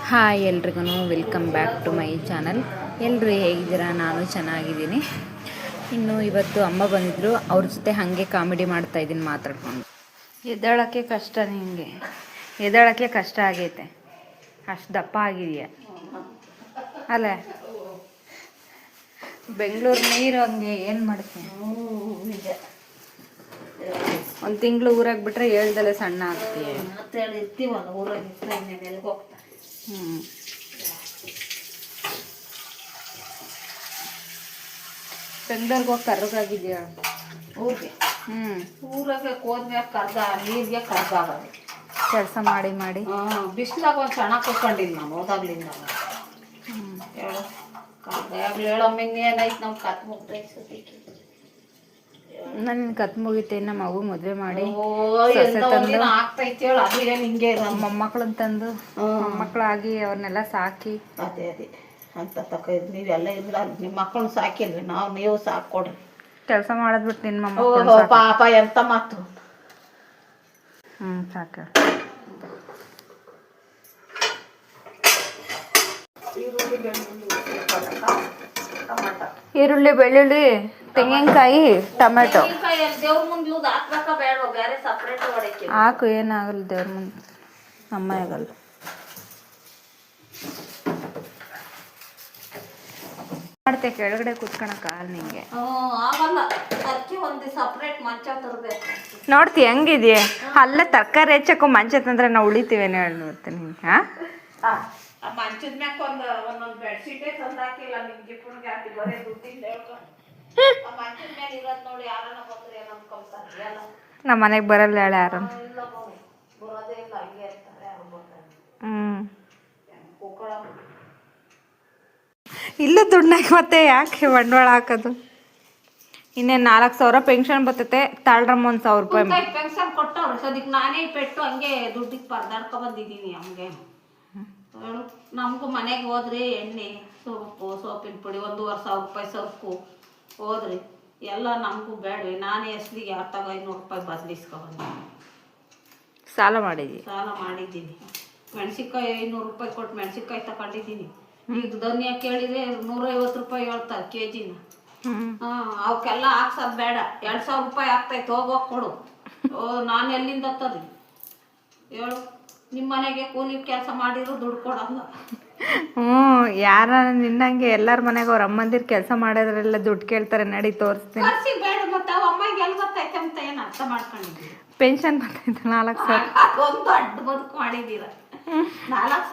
Hi ಎಲ್ರಿಗೂ welcome back to my channel. ಎಲ್ಲರೂ ಹೇಗಿದ್ದೀರಾ? ನಾನು ಚೆನ್ನಾಗಿದ್ದೀನಿ. ಇನ್ನು ಇವತ್ತು ಅಮ್ಮ ಬಂದಿದ್ದರು, ಅವ್ರ ಜೊತೆ ಹಾಗೆ ಕಾಮಿಡಿ ಮಾಡ್ತಾಯಿದ್ದೀನಿ ಮಾತಾಡ್ಕೊಂಡು. ಎದ್ದೇಳೋಕ್ಕೆ ಕಷ್ಟ, ನಿಮಗೆ ಎದ್ದೇಳೋಕ್ಕೆ ಕಷ್ಟ ಆಗೈತೆ, ಅಷ್ಟು ದಪ್ಪ ಆಗಿದೆಯಾ ಅಲ್ಲ? ಬೆಂಗಳೂರು ನೀರು ಹಂಗೆ ಏನು ಮಾಡ್ತೀನಿ. ಒಂದು ತಿಂಗಳು ಊರಾಗ ಬಿಟ್ರೆ ಹೇಳ್ದಲ್ಲೇ ಸಣ್ಣ ಆಗ್ತೀಯ. ಬೆಂಗಳೂರಿಗೆ ಹೋಗಿ ಕರ್ಗಾಗಿದ್ಯಾ ಊರಿಗೆ? ಊರಾಗೆ ಹೋದ್ಮ್ಯಾಗ ಕರ್ಗ ನೀರಿಗೆ ಕರ್ಗಾಗದೆ ಕೆಲಸ ಮಾಡಿ ಮಾಡಿ ಬಿಸಿಲಾಗ ಒಂದು ಸಣ್ಣ ಕೂತ್ಕೊಂಡಿಲ್ಲ ನಾನು ಹೋದಾಗ್ಲಿಂದ. ಹೇಳಮ್ಮಿಂಗ ಏನೈತೆ ನಮ್ಮ ಕತ್ ಮುಗ್ದೈತೆ. ನನ್ನ ಕತ್ ಮುಗಿತೆ, ನಮ್ಮ ಮಗು ಮದುವೆ ಮಾಡಿ ಆಗ್ತೈತೆ ಹೇಳಿ ಅದು ಏನು ಹಿಂಗೆ ಮೊಮ್ಮಕ್ಕಳನ್ನ ತಂದು ಮೊಮ್ಮಕ್ಕಳಾಗಿ ಅವ್ರನ್ನೆಲ್ಲ ಸಾಕಿ ಅದೇ ಅಂತ ತಕ ನೀವೆಲ್ಲ ಇಲ್ಲ ನಿಮ್ಮ ಮಕ್ಕಳನ್ನ ಸಾಕಿಲ್ರಿ, ನೀವು ಸಾಕೊಡ್ರಿ. ಕೆಲಸ ಮಾಡೋದು ಬಿಟ್ಟು ನಿನ್ನ ಮೊಮ್ಮಕ್ಕಳು ಪಾಪ ಎಂತ ಮಾತು. ಸಾಕ ಈರುಳ್ಳಿ, ಬೆಳ್ಳುಳ್ಳಿ, ತೆಂಗಿನಕಾಯಿ, ಟೊಮೆಟೊ ಹಾಕು. ಏನಾಗಲ್ಲ ದೇವ್ರ ಮುಂದೆ, ಅಮ್ಮ ಆಗಲ್ಲ. ಮಾಡ್ತೆ ಕೆಳಗಡೆ ಕುತ್ಕೊಳಕ್ಕಾಗಲ್ಲ ನಿಂಗೆ. ನೋಡ್ತಿ ಹೆಂಗಿದ್ಯಾ? ಅಲ್ಲೇ ತರಕಾರಿ ಹೆಚ್ಚಕ್ಕೂ ಮಂಚ ತಂದ್ರೆ ನಾವು ಉಳಿತೀವೇನು ಹೇಳಿ ನೋಡ್ತೀನಿ. ಮಂಚದ ಮ್ಯಾಕ ಒಂದೊಂದು ಬೆಡ್ಶೀಟೇ ತಂದು ಹಾಕಿಲ್ಲ ನಿಮ್ಮ ಜಿಪ್ಪುಣಿಗೆ ಹಾಕಿ ಬರೀ ದುಡ್ಡಿಂದ ಮಂಚದ ಮೇಲೆ ಇರೋದು ನೋಡಿ. ಯಾರನ್ನ ಬಂದ್ರೆ ಏನೋ ಅನ್ಕೊಂತಾರೆ. ನಮ್ಮ ಮನೆಗೆ ಬರಲ್ಲ ಹೇಳ ಯಾರು? ಬರೋದೇ ಇಲ್ಲ, ಹಂಗೆ ಇರ್ತಾರೆ. ಯಾರು ಬರ್ತಾರೆ? ಇಲ್ಲ ದುಡ್ಡಾಗ ಮತ್ತೆ ಯಾಕೆ ಬಂಡವಾಳ ಹಾಕೋದು? ಇನ್ನೇನು 4,000 ಪೆನ್ಷನ್ ಬರ್ತೈತೆ. ತಾಳ್ರಮ್ಮ 1,000 ರೂಪಾಯಿ ಪೆನ್ಷನ್ ಕೊಟ್ಟವ್ರು. ಸದ್ಯಕ್ಕೆ ನಾನೇ ಪೆಟ್ಟು ಹಂಗೆ ದುಡ್ಡಿಗೆ ಪರದಾಡ್ಕೊ ಬಂದಿದ್ದೀನಿ. ಹಂಗೆ ನಮಗೂ ಮನೆಗೆ ಹೋದ್ರಿ ಎಣ್ಣೆ, ಸೋಪಿನ ಪುಡಿ, 1,500 ರೂಪಾಯಿ ಸೊಪ್ಪು ಹೋದ್ರಿ ಎಲ್ಲ ನಮಗೂ ಬೇಡವಿ. ನಾನೇ ಎಸ್ಲಿಗೆ 500 ರೂಪಾಯಿ ಬದಲಿಸ್ಕೊಬಂದೆ. ಸಾಲ ಮಾಡಿದ್ದೀನಿ. ಮೆಣಸಿನ್ಕಾಯಿ 500 ರೂಪಾಯಿ ಕೊಟ್ಟು ಮೆಣಸಿನ್ಕಾಯಿ ತಗೊಂಡಿದ್ದೀನಿ. ಈಗ ಧನಿಯಾ ಕೇಳಿದ್ರೆ 150 ರೂಪಾಯಿ ಹೇಳ್ತಾರೆ ಕೆಜಿನ. ಅವಕ್ಕೆಲ್ಲ ಹಾಕ್ಸೋದು ಬೇಡ. 2,000 ರೂಪಾಯಿ ಆಗ್ತೈತೆ, ಹೋಗೋಕೆ ಕೊಡು. ನಾನು ಎಲ್ಲಿಂದ ತರ್ರಿ ಹೇಳು? ನಿಮ್ಮ ಮನೆಗೆ ಕೂಲಿ ಕೆಲಸ ಮಾಡಿದ್ರು ದುಡ್ಡು ಕೊಡಲ್ಲ. ಯಾರ ನಿನ್ನಂಗೆ ಎಲ್ಲರ ಮನೆಗೆ ಅವ್ರ ಅಮ್ಮಂದಿರು ಕೆಲಸ ಮಾಡೋದ್ರೆಲ್ಲ ದುಡ್ಡು ಕೇಳ್ತಾರೆ. ನಡಿ ತೋರಿಸ್ತೀನಿ. ಬೇಡ ಮತ್ತೆ ಅವ ಅಮ್ಮಗೆ ಎಲ್ಲಿ ಗೊತ್ತಾಯ್ತು ಅಂತ ಏನು ಅರ್ಥ ಮಾಡ್ಕೊಂಡಿದ್ದೀವಿ? ಪೆನ್ಷನ್ ಬರ್ತೈತೆ 4,000. ಒಂದು ದೊಡ್ಡ ಬದುಕು ಮಾಡಿದ್ದೀರ. 4